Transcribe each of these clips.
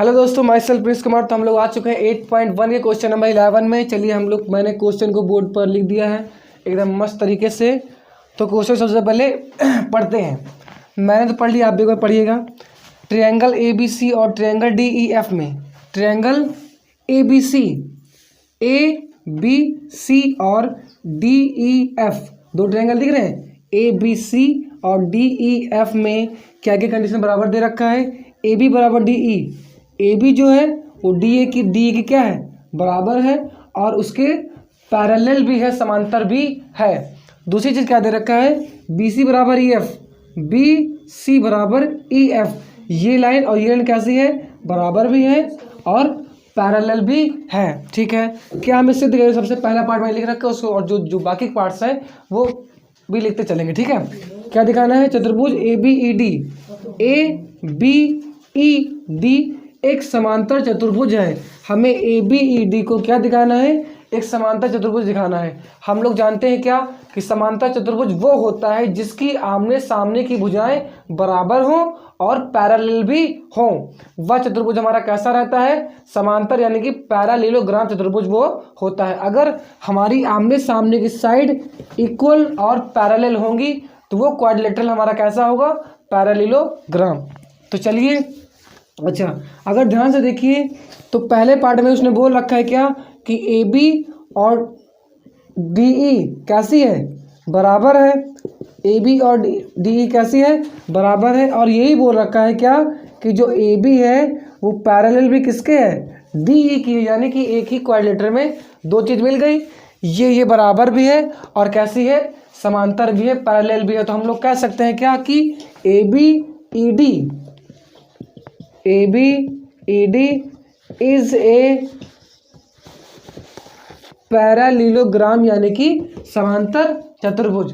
Hello दोस्तों, my self Prince Kumar. तो हम लोग आ चुके हैं 8.1 के क्वेश्चन नंबर 11 में। चलिए मैंने क्वेश्चन को बोर्ड पर लिख दिया है एकदम मस्त तरीके से। तो क्वेश्चन सबसे पहले पढ़ते हैं। मैंने तो पढ़ लिया, आप भी एक बार पढ़िएगा। ट्रायंगल ABC और ट्रायंगल DEF में, ट्रायंगल ABC और DEF, दो ट्रायंगल दिख रहे हैं। ABC और DEF में क्या क्या कंडीशन बराबर दे रखा है। AB बराबर DE, AB जो है वो DE की क्या है, बराबर है, और उसके पैरेलल भी है, समांतर भी है। दूसरी चीज़ क्या दे रखा है, BC बराबर EF, BC बराबर EF। ये लाइन और ये लाइन कैसी है, बराबर भी है और पैरेलल भी है। ठीक है, क्या हम इससे देखिए, सबसे पहला पार्ट में लिख रखा है उसको, और जो बाकी पार्ट्स हैं वो भी लिखते चलेंगे। ठीक है, क्या दिखाना है, चतुर्भुज ABED एक समांतर चतुर्भुज है। हमें ABED को क्या दिखाना है, एक समांतर चतुर्भुज दिखाना है। हम लोग जानते हैं क्या कि समांतर चतुर्भुज वो होता है जिसकी आमने सामने की भुजाएं बराबर हों और पैरेलल भी हों। वह चतुर्भुज हमारा कैसा रहता है, समांतर, यानी कि पैरेललोग्राम चतुर्भुज वो होता है। अगर हमारी आमने सामने की साइड इक्वल और पैरेलल होंगी तो वो क्वाड्रिलेटरल हमारा कैसा होगा, पैरेललोग्राम। तो चलिए, अच्छा अगर ध्यान से देखिए तो पहले पार्ट में उसने बोल रखा है क्या कि AB और DE कैसी है, बराबर है। AB और DE कैसी है, बराबर है। और यही बोल रखा है क्या कि जो AB है वो पैरेलल भी किसके है, DE की है। यानी कि एक ही क्वाड्रिलेटरल में दो चीज़ मिल गई, ये बराबर भी है और कैसी है, समांतर भी है, पैरेलल भी है। तो हम लोग कह सकते हैं क्या कि ABED इज ए पैरेललोग्राम, यानी कि समांतर चतुर्भुज।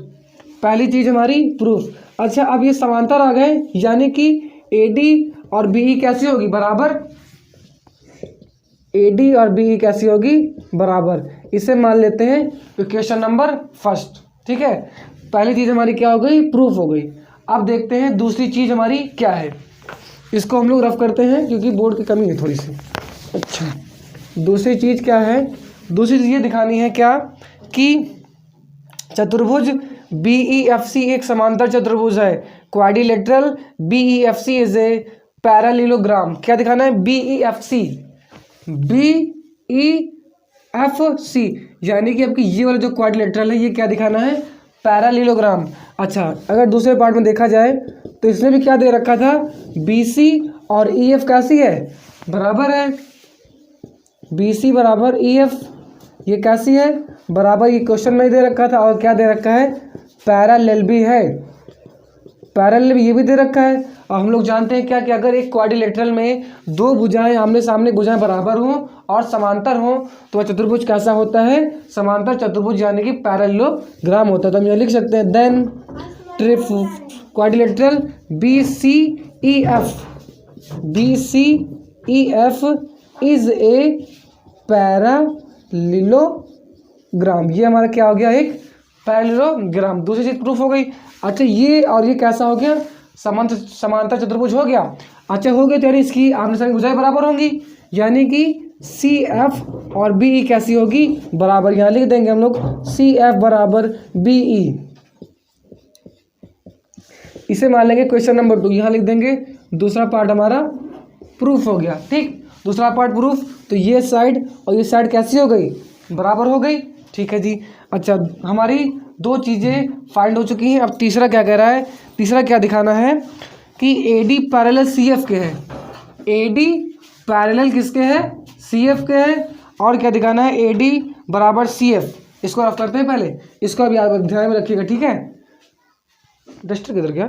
पहली चीज हमारी प्रूफ। अच्छा, अब ये समांतर आ गए, यानी कि AD और BE कैसी होगी, बराबर। AD और BE कैसी होगी, बराबर। इसे मान लेते हैं इक्वेशन नंबर फर्स्ट। ठीक है, पहली चीज हमारी क्या हो गई, प्रूफ हो गई। अब देखते हैं दूसरी चीज हमारी क्या है। इसको हम लोग रफ करते हैं क्योंकि बोर्ड की कमी है थोड़ी सी। अच्छा, दूसरी चीज़ क्या है, दूसरी चीज़ ये दिखानी है क्या कि चतुर्भुज BEFC एक समांतर चतुर्भुज है। Quadrilateral BEFC is a parallelogram. क्या दिखाना है, BEFC यानी कि आपकी ये वाला जो क्वाड्रिलेटरल है ये क्या दिखाना है, पैरेललोग्राम। अच्छा, अगर दूसरे पार्ट में देखा जाए तो इसने भी क्या दे रखा था, BC और EF कैसी है, बराबर है। BC बराबर EF, ये कैसी है, बराबर। ये क्वेश्चन में ही दे रखा था। और क्या दे रखा है, पैरेलल भी है, पैरेलल भी ये भी दे रखा है। और हम लोग जानते हैं क्या कि अगर एक क्वाड्रिलेटरल में दो भुजाएं, आमने सामने भुजाएं बराबर हों और समांतर हों तो वह चतुर्भुज कैसा होता है, समांतर चतुर्भुज, यानी कि पैरेललोग्राम होता है। तो हम ये लिख सकते हैं, then quadrilateral BCEF is a parallelogram. ये हमारा क्या हो गया, एक पैरेललोग्राम। दूसरी चीज प्रूफ हो गई। अच्छा, ये और ये कैसा हो गया, समांतर चतुर्भुज हो गया। अच्छा, हो गया, तो यानी इसकी आमने सामने भुजाएं बराबर होंगी, यानी कि CF और BE कैसी होगी, बराबर। यहाँ लिख देंगे हम लोग CF बराबर BE। इसे मान लेंगे क्वेश्चन नंबर 2, यहाँ लिख देंगे। दूसरा पार्ट हमारा प्रूफ हो गया। ठीक, दूसरा पार्ट प्रूफ। तो ये साइड और ये साइड कैसी हो गई, बराबर हो गई। ठीक है जी। अच्छा, हमारी दो चीज़ें फाइंड हो चुकी हैं। अब तीसरा क्या कह रहा है, तीसरा क्या दिखाना है कि AD पैरेलल CF के है। AD पैरेलल किसके है, CF के है। और क्या दिखाना है, AD बराबर CF। इसको रफ करते हैं पहले, इसको अभी आप ध्यान में रखिएगा। ठीक है, डस्टर किधर गया,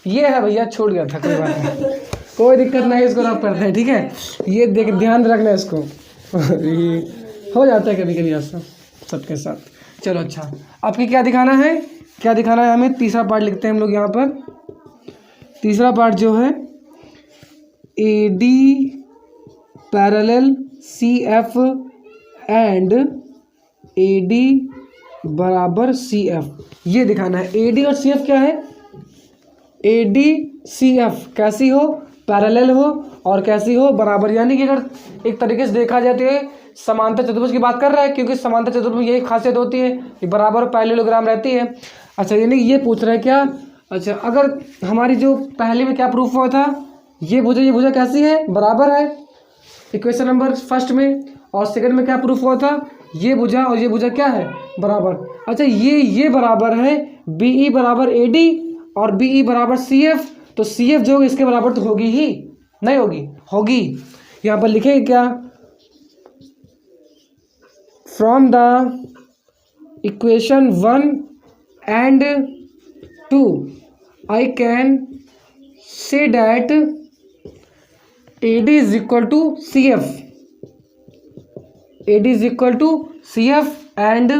ये है भैया, छूट गया था, कोई बात नहीं, कोई दिक्कत नहीं, इसको रफ करते हैं। ठीक है, ये देख ध्यान रखना इसको ये हो जाता है कभी कभी ऐसा सबके साथ। चलो, अच्छा आपकी क्या दिखाना है, क्या दिखाना है हमें, तीसरा पार्ट लिखते हैं हम लोग यहाँ पर। तीसरा पार्ट जो है AD parallel CF and A D बराबर सी एफ, ये दिखाना है। ए डी और सी एफ क्या है? ए डी सी एफ कैसी हो? पैरेलल हो और कैसी हो? बराबर। यानी कि अगर एक तरीके से देखा जाए तो ये समांतर चतुर्भुज की बात कर रहा है, क्योंकि समांतर चतुर्भुज यही खासियत होती है कि बराबर पैरेललोग्राम रहती है। अच्छा, यानी ये पूछ रहे हैं क्या? अच्छा, अगर हमारी जो पहले में क्या प्रूफ हुआ था, ये भुजा कैसी है? बराबर है, इक्वेशन नंबर फर्स्ट में। और सेकंड में क्या प्रूफ हुआ था? ये भुजा और ये भुजा क्या है? बराबर। अच्छा, ये बराबर है बी ई बराबर ए डी और बी ई बराबर सी एफ, तो सी एफ जो इसके बराबर तो होगी ही नहीं? होगी। यहाँ पर लिखेंगे क्या? From the equation 1 and 2 I can say that AD is equal to CF. AD is equal to CF and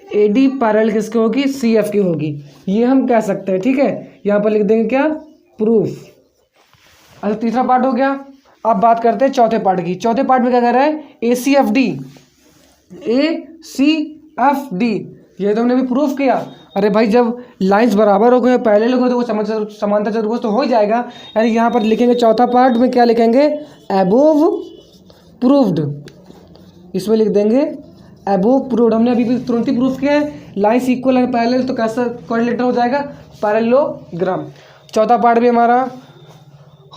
AD parallel किसकी होगी? CF की होगी। ये हम कह सकते हैं, ठीक है। यहाँ पर लिख देंगे क्या? प्रूफ। अच्छा, तीसरा पार्ट हो गया। अब बात करते हैं चौथे पार्ट की। चौथे पार्ट में क्या कह रहा है? ACFD। ACFD ये तो हमने भी प्रूफ किया। अरे भाई, जब लाइंस बराबर हो गए, पैरेलल हो गए, तो वो समांतर चतुर्भुज तो हो ही जाएगा। यानी यहाँ पर लिखेंगे चौथा पार्ट में क्या लिखेंगे? Above proved. इसमें लिख देंगे अबोव प्रूव्ड। हमने अभी भी तुरंत ही प्रूफ किया है। लाइंस इक्वल है पैरेलल, तो कैसा कोऑर्डिनेटर हो जाएगा? पैरेललोग्राम। चौथा पार्ट भी हमारा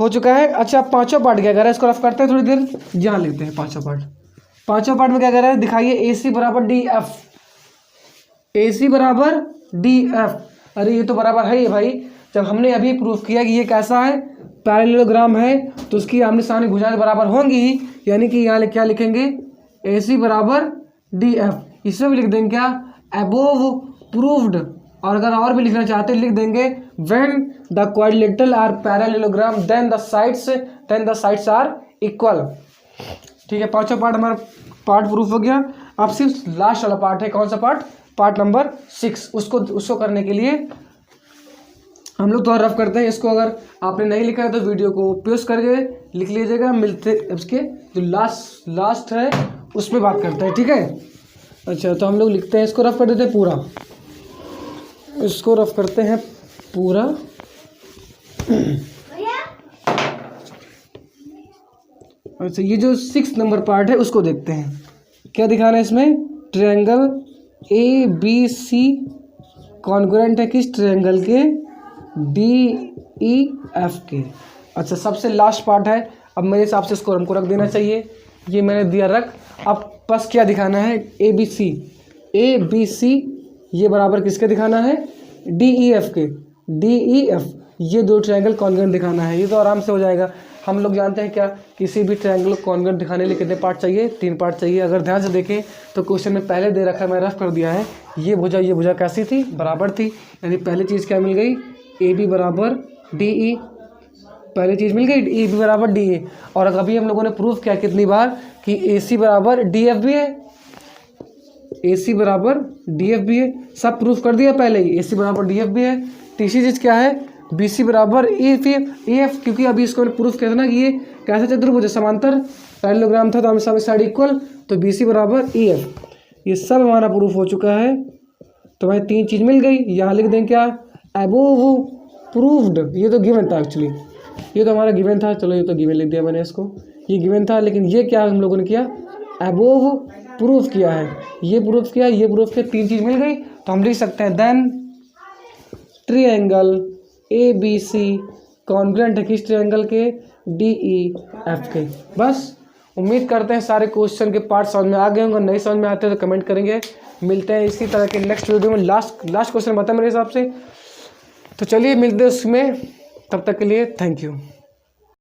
हो चुका है। अच्छा, पांचवा पार्ट क्या कह रहा है? इसको रफ करते हैं थोड़ी देर, यहाँ लिखते हैं पांचवा पार्ट। पांचवा पार्ट में क्या कह रहा है? दिखाइए ए सी बराबर डी एफ। ए सी बराबर डी एफ। अरे ये तो बराबर है ये भाई। जब हमने अभी प्रूफ किया कि ये कैसा है? पैरेललोग्राम है, तो उसकी आमने सामने भुजाएं बराबर होंगी ही। यानी कि यहाँ क्या लिखेंगे? ए सी बराबर डी एफ। इसमें भी लिख देंगे क्या? Above proved. और अगर और भी लिखना चाहते हैं लिख देंगे when the quadrilateral are parallelogram then the sides are equal. ठीक है, पांचवा पार्ट हमारा पार्ट प्रूफ हो गया। अब सिर्फ लास्ट वाला पार्ट है। कौन सा पार्ट? Part number 6। उसको करने के लिए हम लोग थोड़ा रफ करते हैं इसको। अगर आपने नहीं लिखा है तो वीडियो को पॉज करके लिख लीजिएगा। मिलते उसके जो लास्ट है उस पर बात करते हैं, ठीक है। अच्छा, तो हम लोग लिखते हैं, इसको रफ कर देते हैं पूरा। इसको रफ करते हैं पूरा। अच्छा, ये जो 6 नंबर पार्ट है उसको देखते हैं। क्या दिखाना है इसमें? Triangle A B C congruent है किस ट्रायंगल के? डी ई एफ के। अच्छा, सबसे लास्ट पार्ट है। अब मेरे हिसाब से इसको हमको रख देना चाहिए। ये मैंने दिया रख। अब बस क्या दिखाना है? ए बी सी ये बराबर किसके दिखाना है? डी ई एफ के। डी ई एफ ये दो ट्रायंगल कॉन्ग्रुएंट दिखाना है। ये तो आराम से हो जाएगा। हम लोग जानते हैं क्या, किसी भी ट्रायंगल को कॉन्ग्रुएंट दिखाने के लिए कितने पार्ट चाहिए? 3 पार्ट चाहिए। अगर ध्यान से देखें तो क्वेश्चन में पहले दे रखा है, मैं रफ कर दिया है। ये भुजा कैसी थी? बराबर थी। यानी पहली चीज़ क्या मिल गई? ए बी बराबर डी ई। पहली चीज़ मिल गई ए बी बराबर डी ए। और अभी हम लोगों ने प्रूफ किया कितनी बार कि ए सी बराबर डी एफ भी है। ए सी बराबर डी एफ भी है। सब प्रूफ कर दिया पहले ही। ए सी बराबर डी एफ भी है। तीसरी चीज़ क्या है? बी सी बराबर ए एफ। क्योंकि अभी इसको प्रूफ किया था ना कि ये कैसा चतुर्भुज है? समांतर पैरेललोग्राम था, तो हम सब साइड इक्वल, तो बी सी बराबर ई एफ। ये सब हमारा प्रूफ हो चुका है। तो हमें 3 चीज़ मिल गई। यहाँ लिख दें क्या? Above proved. ये तो गिवन था एक्चुअली, ये तो हमारा गिवन था। चलो, ये तो गिवन लिख दिया मैंने इसको। ये गिवन था, लेकिन ये क्या हम लोगों ने किया? अबोव प्रूफ किया है। ये प्रूफ किया, ये प्रूफ किया। 3 चीज़ मिल गई, तो हम लिख सकते हैं then triangle A B C congruent है किस ट्रायंगल के? डी ई एफ के। बस, उम्मीद करते हैं सारे क्वेश्चन के पार्ट समझ में आ गए होंगे। नहीं समझ में आते तो कमेंट करेंगे। मिलते हैं इसी तरह के नेक्स्ट वीडियो में। लास्ट क्वेश्चन बता मेरे हिसाब से। तो चलिए मिलते हैं उसमें। तब तक के लिए थैंक यू।